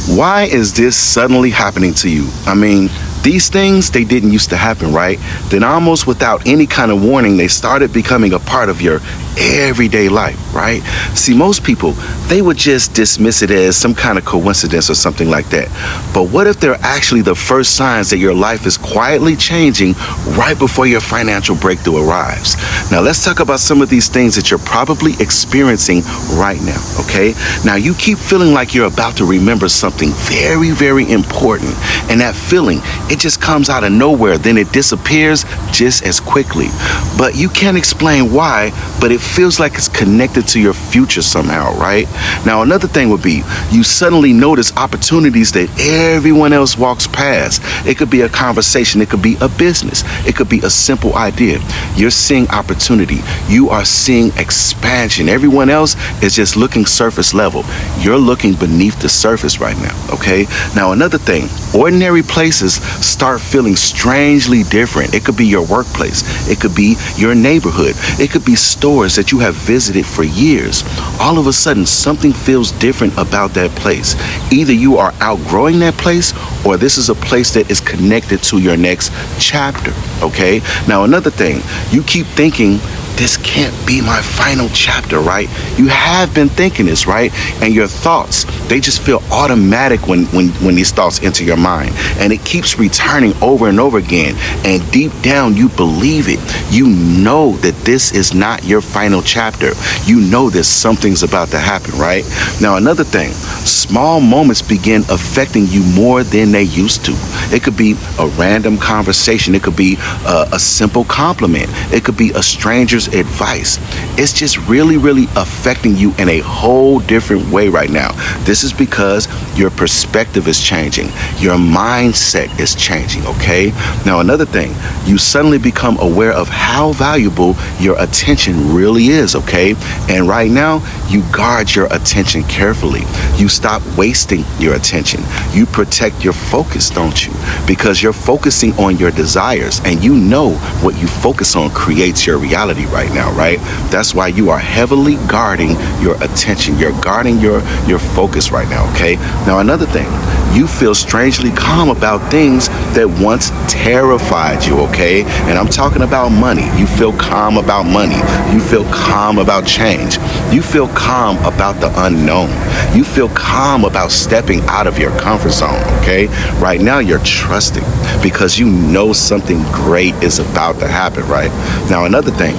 Why is this suddenly happening to you? I mean, these things, they didn't used to happen, right? Then almost without any kind of warning, they started becoming a part of your everyday life, right? See, most people, they would just dismiss it as some kind of coincidence or something like that. But what if they're actually the first signs that your life is quietly changing right before your financial breakthrough arrives? Now, let's talk about some of these things that you're probably experiencing right now, okay? Now, you keep feeling like you're about to remember something very, very important. And that feeling, it just comes out of nowhere, then it disappears just as quickly. But you can't explain why, but it feels like it's connected to your future somehow, right? Now, another thing would be you suddenly notice opportunities that everyone else walks past. It could be a conversation, it could be a business, it could be a simple idea. You're seeing opportunity, you are seeing expansion. Everyone else is just looking surface level. You're looking beneath the surface right now, okay? Now, another thing, ordinary places start feeling strangely different. It could be your workplace, it could be your neighborhood, it could be stores that you have visited for years. All of a sudden, something feels different about that place. Either you are outgrowing that place, or this is a place that is connected to your next chapter, okay? Now, another thing, you keep thinking, this can't be my final chapter, right? You have been thinking this, right? And your thoughts, they just feel automatic when these thoughts enter your mind. And it keeps returning over and over again. And deep down, you believe it. You know that this is not your final chapter. You know that something's about to happen, right? Now, another thing, small moments begin affecting you more than they used to. It could be a random conversation. It could be a simple compliment. It could be a stranger's advice. It's just really, really affecting you in a whole different way right now. This is because your perspective is changing. Your mindset is changing, okay? Now, another thing, you suddenly become aware of how valuable your attention really is, okay? And right now, you guard your attention carefully. You stop wasting your attention. You protect your focus, don't you? Because you're focusing on your desires, and you know what you focus on creates your reality right now, right? That's why you are heavily guarding your attention. You're guarding your focus right now, okay? Now, another thing, you feel strangely calm about things that once terrified you, okay? And I'm talking about money. You feel calm about money. You feel calm about change. You feel calm about the unknown. You feel calm about stepping out of your comfort zone, okay? Right now, you're trusting because you know something great is about to happen, right? Now, another thing,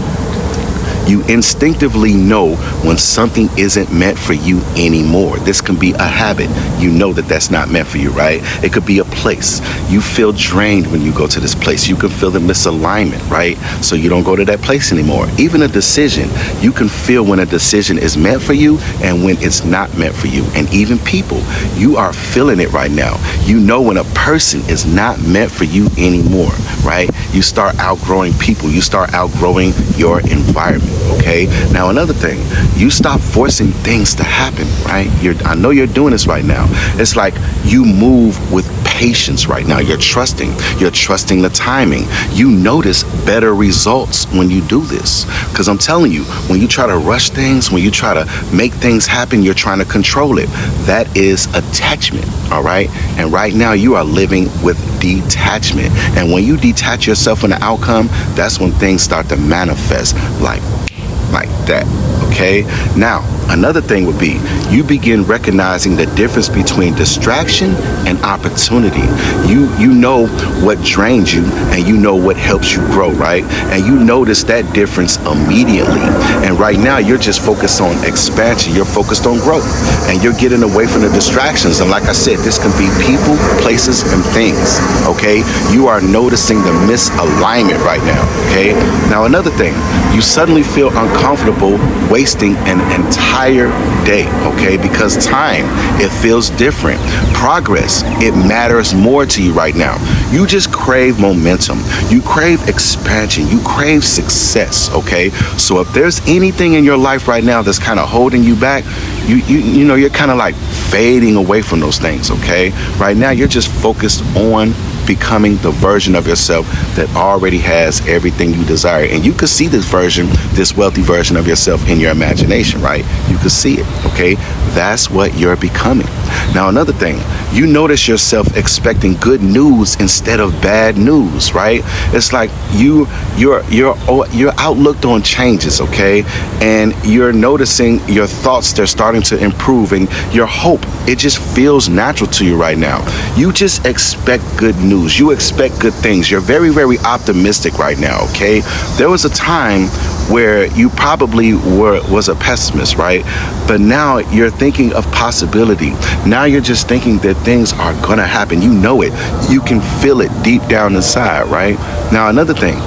you instinctively know when something isn't meant for you anymore. This can be a habit. You know that that's not meant for you, right? It could be a place. You feel drained when you go to this place. You can feel the misalignment, right? So you don't go to that place anymore. Even a decision, you can feel when a decision is meant for you and when it's not meant for you. And even people, you are feeling it right now. You know when a person is not meant for you anymore, right? You start outgrowing people. You start outgrowing your environment. Okay. Now, another thing, you stop forcing things to happen, right? I know you're doing this right now. It's like you move with patience right now. You're trusting the timing. You notice better results when you do this. Because I'm telling you, when you try to rush things, when you try to make things happen, you're trying to control it. That is attachment. All right. And right now you are living with detachment. And when you detach yourself from the outcome, that's when things start to manifest like that. Okay. Now, another thing would be you begin recognizing the difference between distraction and opportunity. You know what drains you and you know what helps you grow, right? And you notice that difference immediately. And right now you're just focused on expansion. You're focused on growth and you're getting away from the distractions. And like I said, this can be people, places, and things. Okay. You are noticing the misalignment right now. Okay. Now, another thing, you suddenly feel uncomfortable wasting an entire day, okay? Because time, it feels different. Progress, it matters more to you right now. You just crave momentum. You crave expansion. You crave success, okay? So if there's anything in your life right now that's kind of holding you back, you know, you're kind of like fading away from those things, okay? Right now, you're just focused on becoming the version of yourself that already has everything you desire. And you could see this version, this wealthy version of yourself in your imagination, right? You could see it, okay? That's what you're becoming. Now, another thing, you notice yourself expecting good news instead of bad news, right? It's like your outlook on changes, okay? And you're noticing your thoughts, they're starting to improve, and your hope, it just feels natural to you right now. You just expect good news. You expect good things. You're very, very optimistic right now, okay? There was a time where you probably was a pessimist, right? But now you're thinking of possibility. Now you're just thinking that things are gonna happen. You know it. You can feel it deep down inside, right? Now, another thing,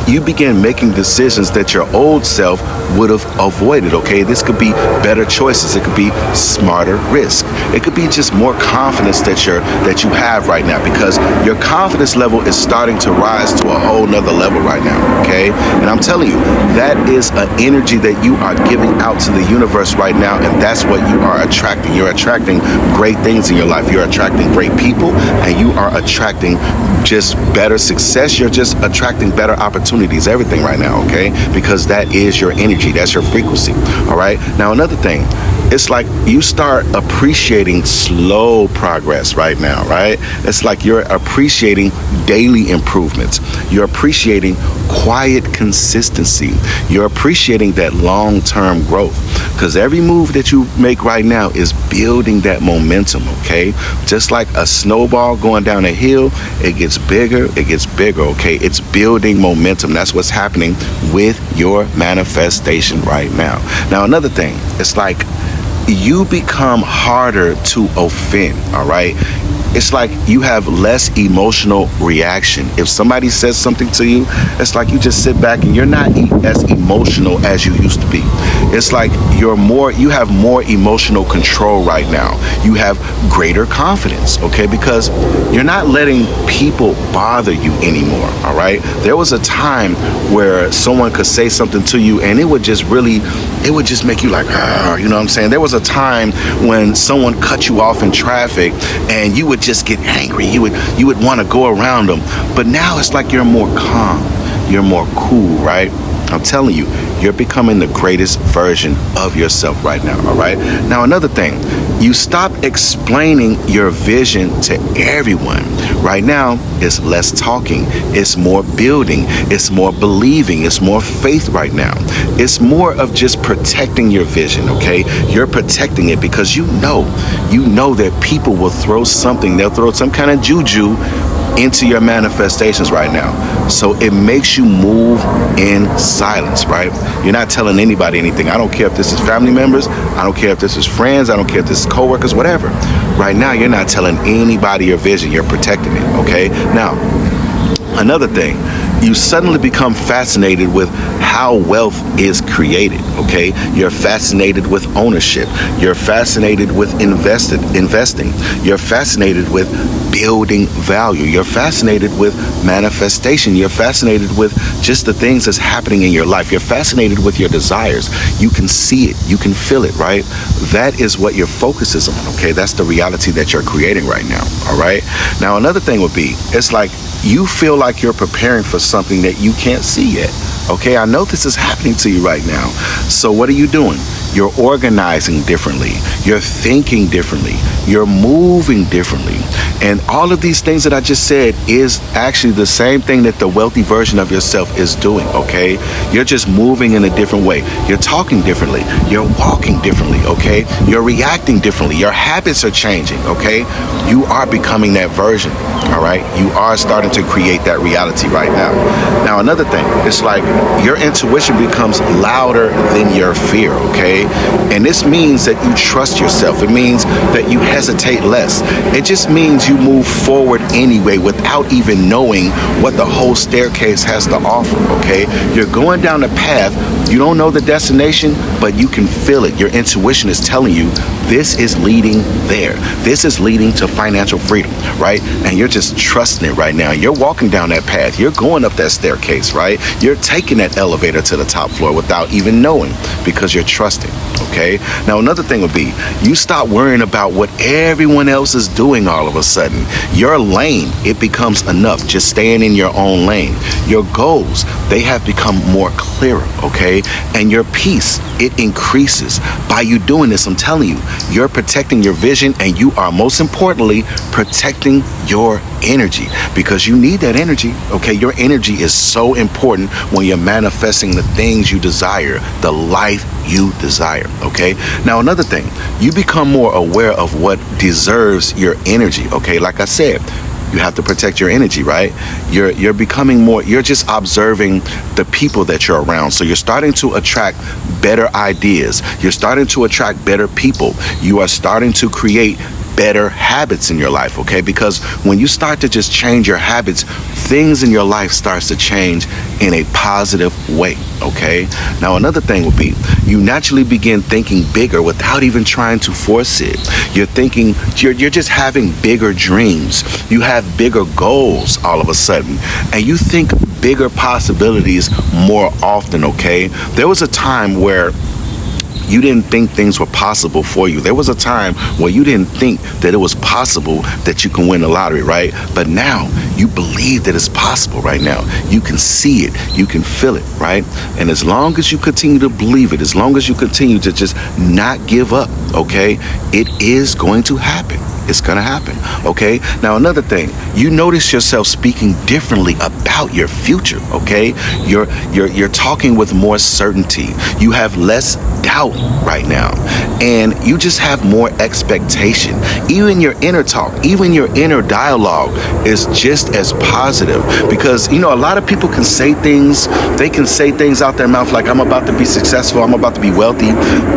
you begin making decisions that your old self would have avoided, okay? This could be better choices. It could be smarter risk. It could be just more confidence that you have right now, because your confidence level is starting to rise to a whole nother level right now, okay? And I'm telling you, that is an energy that you are giving out to the universe right now, and that's what you are attracting. You're attracting great things in your life. You're attracting great people, and you are attracting just better success. You're just attracting better opportunities, everything right now, okay? Because that is your energy. That's your frequency, all right? Now, another thing, it's like you start appreciating slow progress right now, right? It's like you're appreciating daily improvements. You're appreciating quiet consistency. You're appreciating that long-term growth, because every move that you make right now is building that momentum, okay? Just like a snowball going down a hill, it gets bigger, okay? It's building momentum. That's what's happening with your manifestation right now. Now, another thing, it's like you become harder to offend, all right? It's like you have less emotional reaction. If somebody says something to you, it's like you just sit back and you're not as emotional as you used to be. It's like you have more emotional control right now. You have greater confidence, okay? Because you're not letting people bother you anymore, all right? There was a time where someone could say something to you and it would just make you like, you know what I'm saying? There was a time when someone cut you off in traffic and you would just get angry. You would want to go around them. But now it's like you're more calm. You're more cool, right? I'm telling you, you're becoming the greatest version of yourself right now, all right? Now, another thing, you stop explaining your vision to everyone. Right now, it's less talking, it's more building, it's more believing, it's more faith right now. It's more of just protecting your vision, okay? You're protecting it because you know that people will throw something, they'll throw some kind of juju into your manifestations right now. So it makes you move in silence, right? You're not telling anybody anything. I don't care if this is family members. I don't care if this is friends. I don't care if this is coworkers, whatever. Right now, you're not telling anybody your vision. You're protecting it, okay? Now, another thing, you suddenly become fascinated with how wealth is created, okay? You're fascinated with ownership. You're fascinated with investing. You're fascinated with building value. You're fascinated with manifestation. You're fascinated with just the things that's happening in your life. You're fascinated with your desires. You can see it. You can feel it, right? That is what your focus is on, okay? That's the reality that you're creating right now, all right? Now, another thing would be, it's like you feel like you're preparing for something that you can't see yet, okay? I know this is happening to you right now. So what are you doing? You're organizing differently. You're thinking differently. You're moving differently. And all of these things that I just said is actually the same thing that the wealthy version of yourself is doing, okay? You're just moving in a different way. You're talking differently. You're walking differently, okay? You're reacting differently. Your habits are changing, okay? You are becoming that version, all right? You are starting to create that reality right now. Now, another thing, it's like your intuition becomes louder than your fear, okay? And this means that you trust yourself. It means that you hesitate less. It just means you move forward anyway without even knowing what the whole staircase has to offer, okay? You're going down the path. You don't know the destination, but you can feel it. Your intuition is telling you this is leading there. This is leading to financial freedom, right? And you're just trusting it right now. You're walking down that path. You're going up that staircase, right? You're taking that elevator to the top floor without even knowing, because you're trusting, okay? Now, another thing would be, you stop worrying about what everyone else is doing all of a sudden. Your lane, it becomes enough. Just staying in your own lane. Your goals, they have become more clearer, okay? And your peace, it increases. By you doing this, I'm telling you, you're protecting your vision, and you are, most importantly, protecting your energy, because you need that energy, okay? Your energy is so important when you're manifesting the things you desire, the life you desire, okay? Now, another thing, you become more aware of what deserves your energy, okay? Like I said, you have to protect your energy, right? You're becoming more, you're just observing the people that you're around. So you're starting to attract better ideas. You're starting to attract better people. You are starting to create better habits in your life, okay? Because when you start to just change your habits, things in your life starts to change in a positive way, okay? Now, another thing would be, you naturally begin thinking bigger without even trying to force it. You're thinking, you're just having bigger dreams. You have bigger goals all of a sudden, and you think bigger possibilities more often, okay? There was a time where you didn't think things were possible for you. There was a time where you didn't think that it was possible that you can win the lottery, right? But now you believe that it's possible right now. You can see it. You can feel it, right? And as long as you continue to believe it, as long as you continue to just not give up, okay, it is going to happen. It's gonna happen, okay? Now, another thing, you notice yourself speaking differently about your future, okay? You're talking with more certainty. You have less doubt right now, and you just have more expectation. Even your inner talk, even your inner dialogue is just as positive, because, you know, a lot of people can say things, they can say things out their mouth like, I'm about to be successful, I'm about to be wealthy,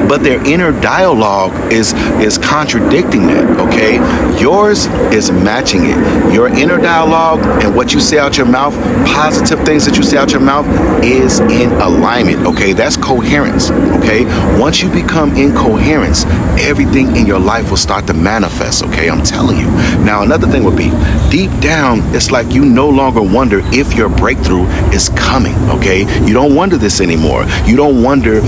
but their inner dialogue is contradicting that, okay? Yours is matching it. Your inner dialogue and what you say out your mouth, positive things that you say out your mouth, is in alignment, okay? That's coherence, okay? Once you become in coherence, everything in your life will start to manifest, okay? I'm telling you. Now, another thing would be, deep down, it's like you no longer wonder if your breakthrough is coming, okay? You don't wonder this anymore. You don't wonder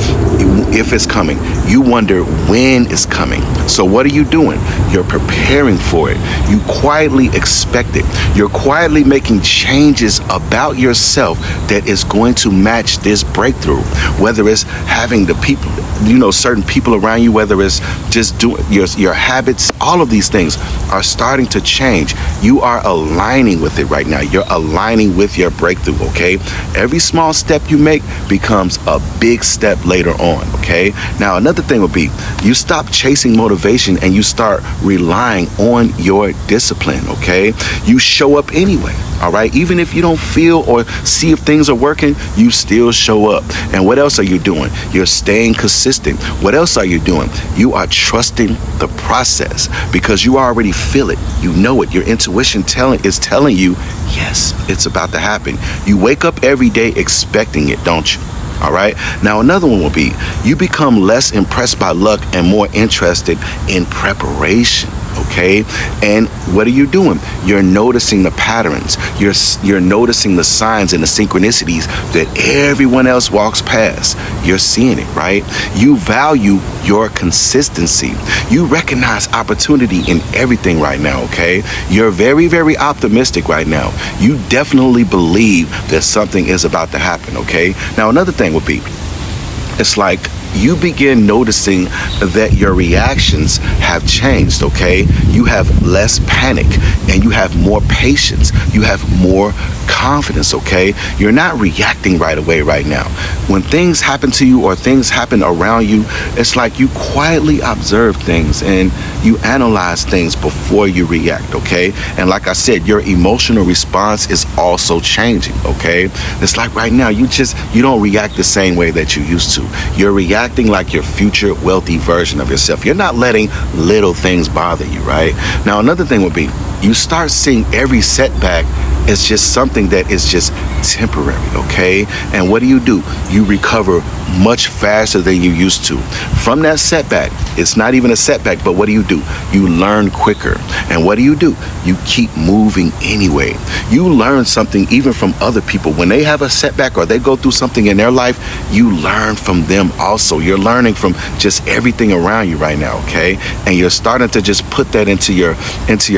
if it's coming. You wonder when it's coming. So what are you doing? You're preparing for it. You quietly expect it. You're quietly making changes about yourself that is going to match this breakthrough. Whether it's having the people, you know, certain people around you, whether it's just doing your habits, all of these things are starting to change. You are aligning with it right now. You're aligning with your breakthrough, okay? Every small step you make becomes a big step later on, okay? Now, another thing would be, you stop chasing motivation and you start relying on your discipline, okay? You show up anyway, all right? Even if you don't feel or see if things are working, you still show up. And what else are you doing? You're staying consistent. What else are you doing? You are trusting the process, because you already feel it. You know it. Your intuition is telling you, yes, it's about to happen. You wake up every day expecting it, don't you? All right. Now, another one will be, you become less impressed by luck and more interested in preparation. Okay. And what are you doing? You're noticing the patterns. You're noticing the signs and the synchronicities that everyone else walks past. You're seeing it, right? You value your consistency. You recognize opportunity in everything right now. Okay. You're very, very optimistic right now. You definitely believe that something is about to happen. Okay. Now, another thing would be, it's like you begin noticing that your reactions have changed, okay? You have less panic and you have more patience. You have more confidence, okay? You're not reacting right away right now. When things happen to you or things happen around you, it's like you quietly observe things and you analyze things before you react, okay? And like I said, your emotional response is also changing, okay? It's like right now, you don't react the same way that you used to. You're reacting like your future wealthy version of yourself. You're not letting little things bother you, right? Now, another thing would be, you start seeing every setback It's just something that is just temporary, okay? And what do? You recover much faster than you used to. From that setback, it's not even a setback, but what do? You learn quicker. And what do? You keep moving anyway. You learn something even from other people. When they have a setback or they go through something in their life, you learn from them also. You're learning from just everything around you right now, okay? And you're starting to just put that into your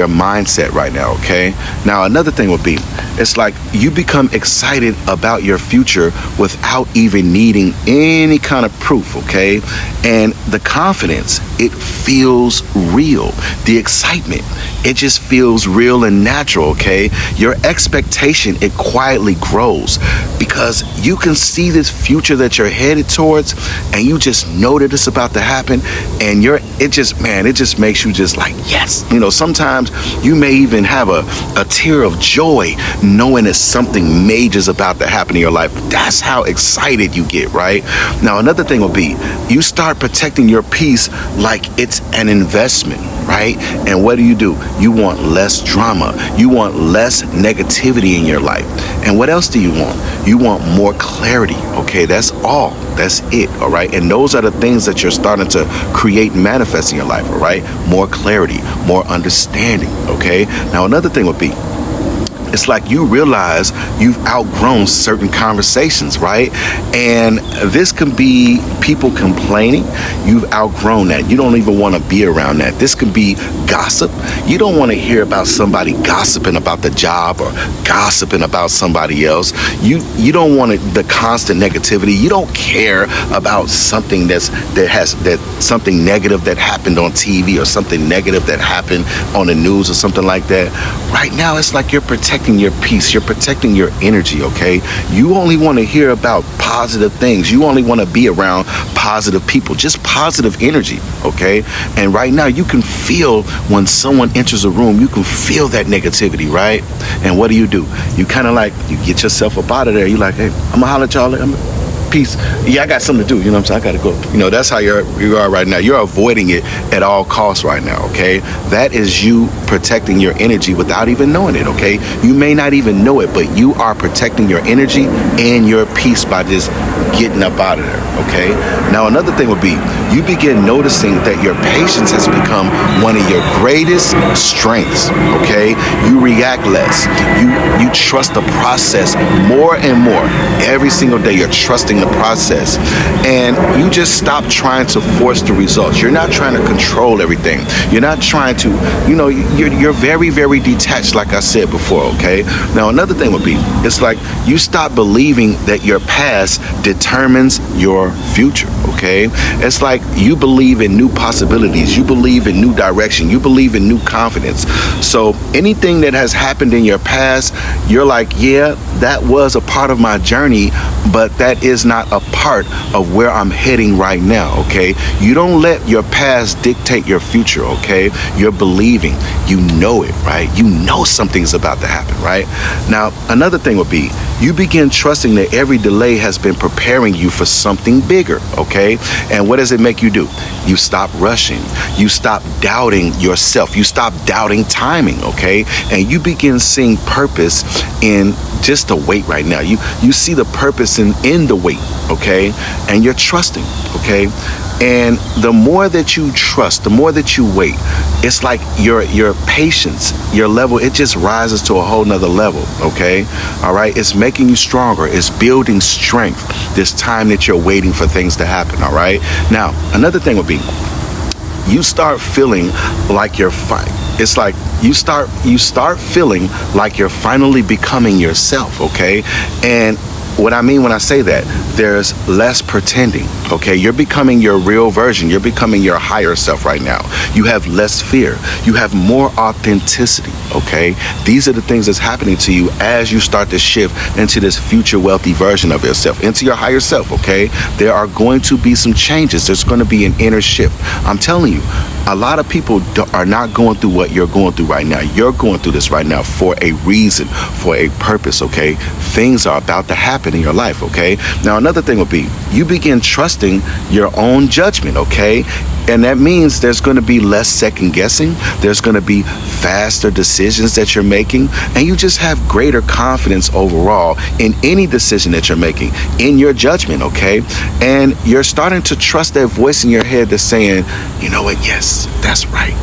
mindset right now, okay? Now, another thing would be, it's like you become excited about your future without even needing any kind of proof, okay? And the confidence, it feels real. The excitement, it just feels real and natural, okay? Your expectation, it quietly grows because you can see this future that you're headed towards, and you just know that it's about to happen, and it just makes you just like, yes. Sometimes you may even have a tear of joy knowing that something major is about to happen in your life. That's how excited you get, right? Now, another thing will be, you start protecting your peace like it's an investment, right? And what do? You want less drama. You want less negativity in your life. And what else do you want? You want more clarity, okay? That's all. That's it, all right? And those are the things that you're starting to create and manifest in your life, all right? More clarity, more understanding, okay? Now, another thing would be, it's like you realize you've outgrown certain conversations, right? And this can be people complaining. You've outgrown that. You don't even want to be around that. This can be gossip. You don't want to hear about somebody gossiping about the job or gossiping about somebody else. You don't want the constant negativity. You don't care about something something negative that happened on TV or something negative that happened on the news or something like that. Right now, it's like you're protecting your peace. You're protecting your energy, okay? You only want to hear about positive things. You only want to be around positive people, just positive energy, okay? And right now, you can feel when someone enters a room, you can feel that negativity, right? And what do? You kind of like, you get yourself up out of there. You're like, hey, I'm gonna holler at y'all. Peace. Yeah, I got something to do. You know what I'm saying? I gotta go. That's how you are right now. You're avoiding it at all costs right now, okay? That is you protecting your energy without even knowing it, okay? You may not even know it, but you are protecting your energy and your peace by just getting up out of there, okay? Now, another thing would be, you begin noticing that your patience has become one of your greatest strengths, okay? You react less. You trust the process more and more. Every single day, you're trusting the process, and you just stop trying to force the results. You're not trying to control everything. You're not trying to, you're very, very detached, like I said before, okay? Now, another thing would be, it's like you stop believing that your past determines your future, okay? It's like you believe in new possibilities. You believe in new direction. You believe in new confidence. So anything that has happened in your past, you're like, yeah, that was a part of my journey, but that is not a part of where I'm heading right now, okay? You don't let your past dictate your future, okay? You're believing. You know it, right? You know something's about to happen, right? Now, another thing would be, you begin trusting that every delay has been preparing you for something bigger, okay? And what does it make you do? You stop rushing. You stop doubting yourself. You stop doubting timing, okay? And you begin seeing purpose in just the wait right now. You see the purpose in the wait, okay? And you're trusting, okay? And the more that you trust, the more that you wait, it's like your patience, your level, it just rises to a whole nother level, okay? All right? It's making you stronger. It's building strength this time that you're waiting for things to happen, all right? Now, another thing would be, you start feeling like it's like you start feeling like you're finally becoming yourself, okay? And what I mean when I say that, there's less pretending, okay? You're becoming your real version. You're becoming your higher self right now. You have less fear. You have more authenticity, okay? These are the things that's happening to you as you start to shift into this future wealthy version of yourself, into your higher self, okay? There are going to be some changes. There's going to be an inner shift. I'm telling you, a lot of people are not going through what you're going through right now. You're going through this right now for a reason, for a purpose, okay? Things are about to happen in your life, okay? Now, another thing would be, you begin trusting your own judgment, okay? And that means there's going to be less second guessing. There's going to be faster decisions that you're making. And you just have greater confidence overall in any decision that you're making, in your judgment, okay? And you're starting to trust that voice in your head that's saying, you know what, yes, that's right.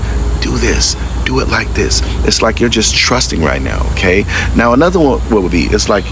Do this. Do it like this. It's like you're just trusting right now, okay? Now another one what would be, it's like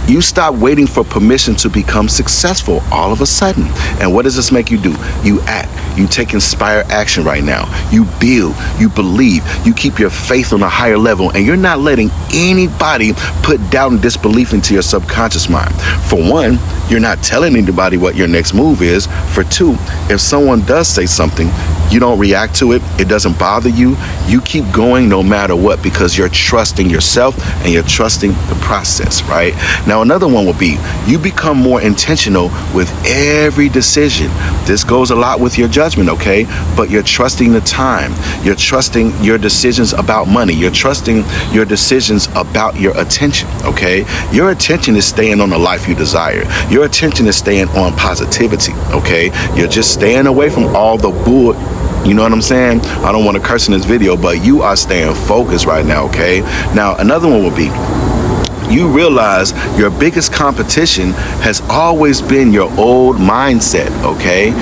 you stop waiting for permission to become successful all of a sudden. And what does this make you do? You act. You take inspired action right now. You build. You believe. You keep your faith on a higher level, and you're not letting anybody put doubt and disbelief into your subconscious mind. For one, you're not telling anybody what your next move is. For two, if someone does say something, you don't react to it. It doesn't bother you. You keep going no matter what, because you're trusting yourself and you're trusting the process, right? Now, another one would be you become more intentional with every decision. This goes a lot with your judgment, okay? But you're trusting the time. You're trusting your decisions about money. You're trusting your decisions about your attention, okay? Your attention is staying on the life you desire. Your attention is staying on positivity, okay? You're just staying away from all the bull. You know what I'm saying? I don't want to curse in this video, but you are staying focused right now, okay? Now, another one would be you realize your biggest competition has always been your old mindset, okay?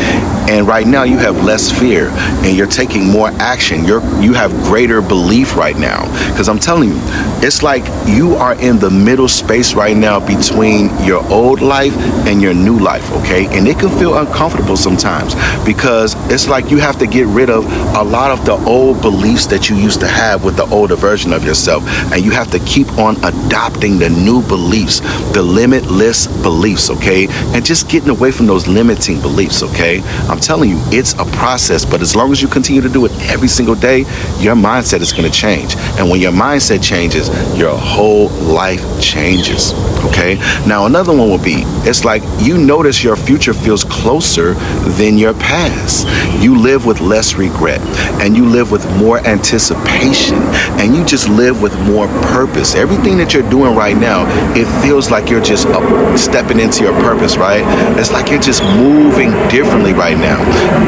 And right now you have less fear and you're taking more action. You have greater belief right now. Because I'm telling you, it's like you are in the middle space right now between your old life and your new life, okay? And it can feel uncomfortable sometimes because it's like you have to get rid of a lot of the old beliefs that you used to have with the older version of yourself. And you have to keep on adopting the new beliefs, the limitless beliefs, okay? And just getting away from those limiting beliefs, okay? I'm telling you, it's a process, but as long as you continue to do it every single day, your mindset is going to change. And when your mindset changes, your whole life changes, okay? Now, another one will be, it's like you notice your future feels closer than your past. You live with less regret, and you live with more anticipation, and you just live with more purpose. Everything that you're doing right now, it feels like you're just stepping into your purpose, right? It's like you're just moving differently right now.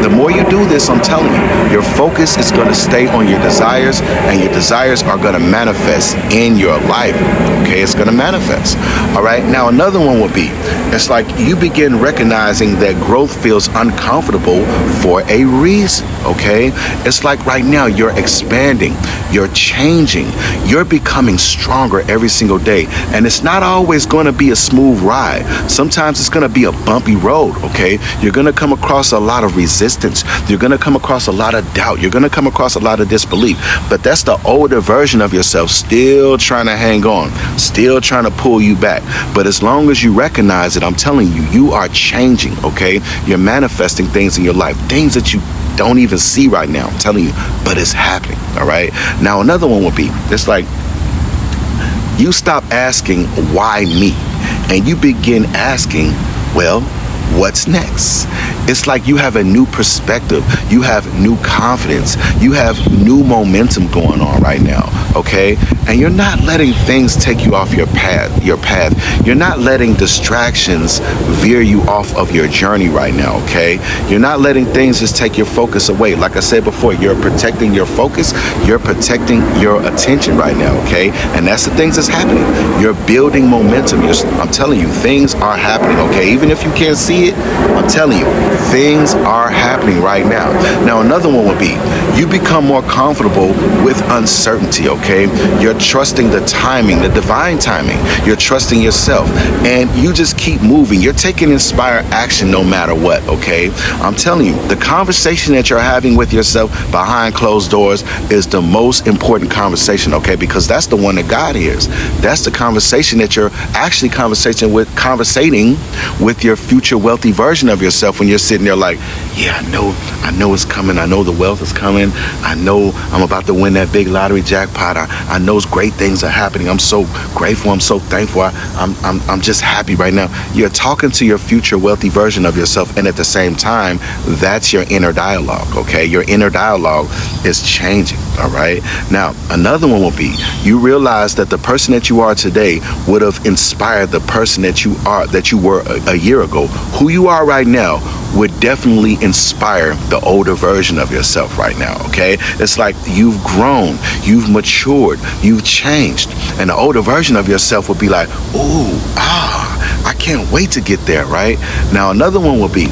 The more you do this, I'm telling you, your focus is going to stay on your desires, and your desires are going to manifest in your life, okay? It's going to manifest, all right? Now, another one would be, it's like you begin recognizing that growth feels uncomfortable for a reason, okay? It's like right now you're expanding, you're changing, you're becoming stronger every single day. And it's not always going to be a smooth ride. Sometimes it's going to be a bumpy road, okay? You're going to come across a lot of resistance. You're going to come across a lot of doubt. You're going to come across a lot of disbelief. But that's the older version of yourself still trying to hang on, still trying to pull you back. But as long as you recognize it, I'm telling you, you are changing, okay? You're manifesting things in your life, things that you don't even see right now, I'm telling you, but it's happening, all right? Now, another one would be, it's like you stop asking, why me? And you begin asking, well, what's next? It's like you have a new perspective. You have new confidence. You have new momentum going on right now, okay? And you're not letting things take you off your path. You're not letting distractions veer you off of your journey right now, okay? You're not letting things just take your focus away. Like I said before, you're protecting your focus. You're protecting your attention right now, okay? And that's the things that's happening. You're building momentum. I'm telling you, things are happening, okay? Even if you can't see it, I'm telling you, things are happening right now. Now, another one would be, you become more comfortable with uncertainty, okay? You're trusting the timing, the divine timing. You're trusting yourself, and you just keep moving. You're taking inspired action no matter what, okay? I'm telling you, the conversation that you're having with yourself behind closed doors is the most important conversation, okay? Because that's the one that God hears. That's the conversation that you're actually conversating with your future wealthy version of yourself when you're sitting there like, yeah, I know it's coming. I know the wealth is coming. I know I'm about to win that big lottery jackpot. I know great things are happening. I'm so grateful. I'm so thankful. I'm just happy right now. You're talking to your future wealthy version of yourself, and at the same time, that's your inner dialogue, okay? Your inner dialogue is changing. All right. Now, another one will be you realize that the person that you are today would have inspired the person that you were a year ago. Who you are right now would definitely inspire the older version of yourself right now. Okay. It's like you've grown, you've matured, you've changed. And the older version of yourself would be like, ooh, I can't wait to get there. Right. Now, another one will be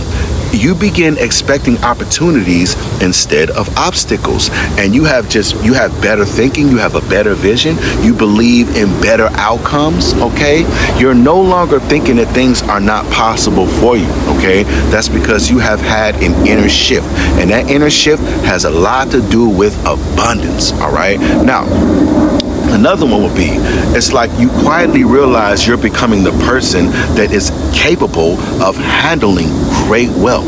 you begin expecting opportunities instead of obstacles, and you have better thinking, you have a better vision, you believe in better outcomes. Okay, you're no longer thinking that things are not possible for you. Okay, that's because you have had an inner shift, and that inner shift has a lot to do with abundance. All right, now another one will be, it's like you quietly realize you're becoming the person that is capable of handling great wealth.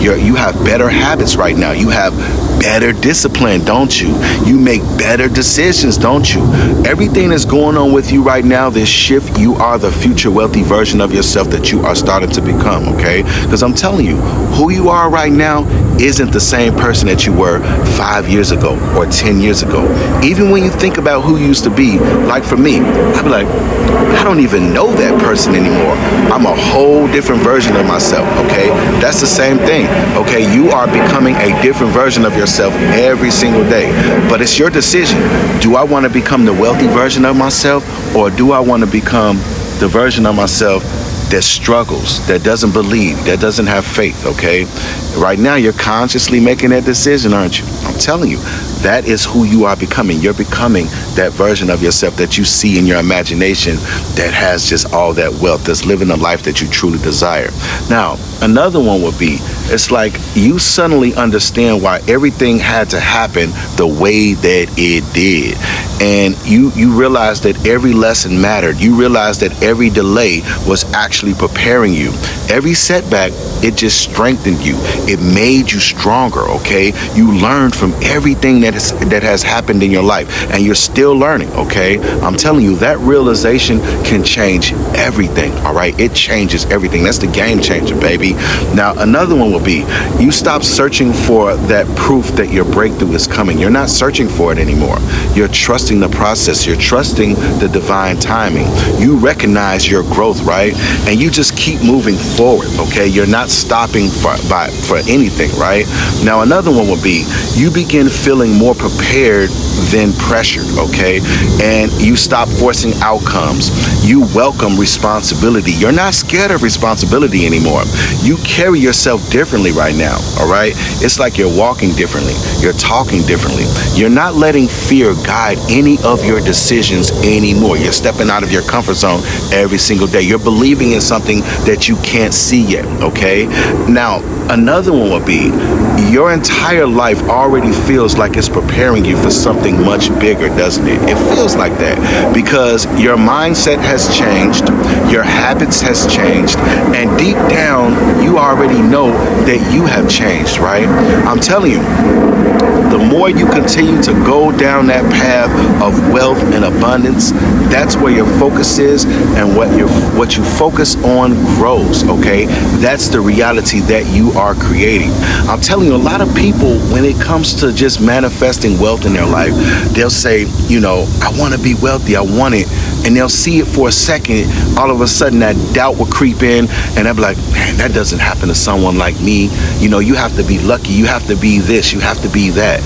You have better habits right now. You have better discipline, don't you? You make better decisions, don't you? Everything that's going on with you right now, this shift, you are the future wealthy version of yourself that you are starting to become, okay? Because I'm telling you, who you are right now isn't the same person that you were 5 years ago or 10 years ago. Even when you think about who you used to be, like for me, I'd be like, I don't even know that person anymore. I'm a whole different version of myself, okay? That's the same thing, okay? You are becoming a different version of yourself every single day. But it's your decision. Do I want to become the wealthy version of myself, or do I want to become the version of myself that struggles, that doesn't believe, that doesn't have faith, okay? Right now, you're consciously making that decision, aren't you? I'm telling you, that is who you are becoming. You're becoming that version of yourself that you see in your imagination that has just all that wealth, that's living the life that you truly desire. Now, another one would be, it's like you suddenly understand why everything had to happen the way that it did. And you realize that every lesson mattered. You realize that every delay was actually preparing you. Every setback, it just strengthened you. It made you stronger, okay? You learned from everything that has happened in your life, and you're still learning, okay? I'm telling you, that realization can change everything, all right? It changes everything. That's the game changer, baby. Now, another one will be, you stop searching for that proof that your breakthrough is coming. You're not searching for it anymore. You're trusting the process. You're trusting the divine timing. You recognize your growth, right? And you just keep moving forward, okay? You're not stopping for anything, right? Now, another one will be, you begin feeling more prepared than pressured, okay? And you stop forcing outcomes. You welcome responsibility. You're not scared of responsibility anymore. You carry yourself differently right now, all right? It's like you're walking differently. You're talking differently. You're not letting fear guide any of your decisions anymore. You're stepping out of your comfort zone every single day. You're believing in something that you can't see yet, okay? Now, another one would be, your entire life already feels like it's preparing you for something much bigger, doesn't it? It feels like that because your mindset has changed, your habits has changed, and deep down, you already know that you have changed, right? I'm telling you, the more you continue to go down that path of wealth and abundance, that's where your focus is, and what you focus on grows, okay? That's the reality that you are creating. I'm telling you, a lot of people, when it comes to just manifesting wealth in their life, they'll say, I want to be wealthy, I want it, and they'll see it for a second. All of a sudden, that doubt will creep in, and they'll be like, man, that doesn't happen to someone like me. You have to be lucky, you have to be this, you have to be that.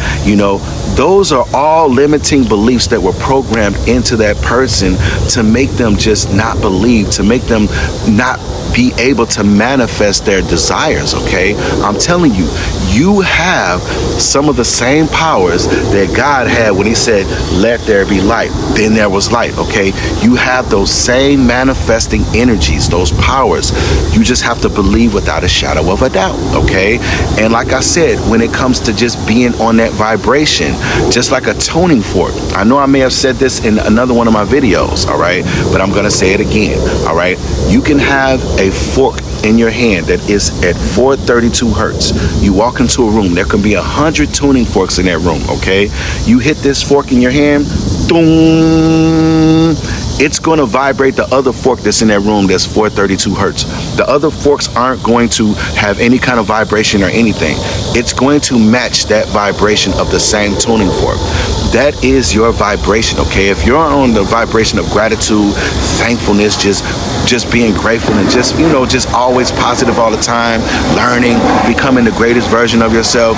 Those are all limiting beliefs that were programmed into that person to make them just not believe, to make them not be able to manifest their desires, okay? I'm telling you, you have some of the same powers that God had when he said, let there be light. Then there was light, okay? You have those same manifesting energies, those powers. You just have to believe without a shadow of a doubt, okay? And like I said, when it comes to just being on that vibration, just like a tuning fork. I know I may have said this in another one of my videos, all right? But I'm gonna say it again, all right? You can have a fork in your hand that is at 432 hertz. You walk into a room, there can be 100 tuning forks in that room, okay? You hit this fork in your hand, boom, it's going to vibrate the other fork that's in that room that's 432 hertz. The other forks aren't going to have any kind of vibration or anything. It's going to match that vibration of the same tuning fork. that is your vibration, okay? If you're on the vibration of gratitude, thankfulness, just being grateful and just, you know, just always positive all the time, learning, becoming the greatest version of yourself,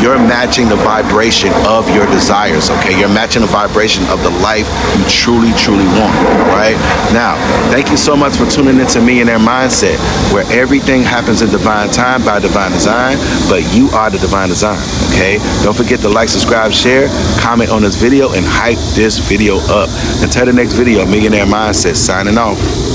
you're matching the vibration of your desires, okay? You're matching the vibration of the life you truly, truly want, right? Now, thank you so much for tuning into Millionaire Mindset, where everything happens in divine time by divine design, but you are the divine design, okay? Don't forget to like, subscribe, share, comment on this video, and hype this video up. Until the next video, Millionaire Mindset signing off.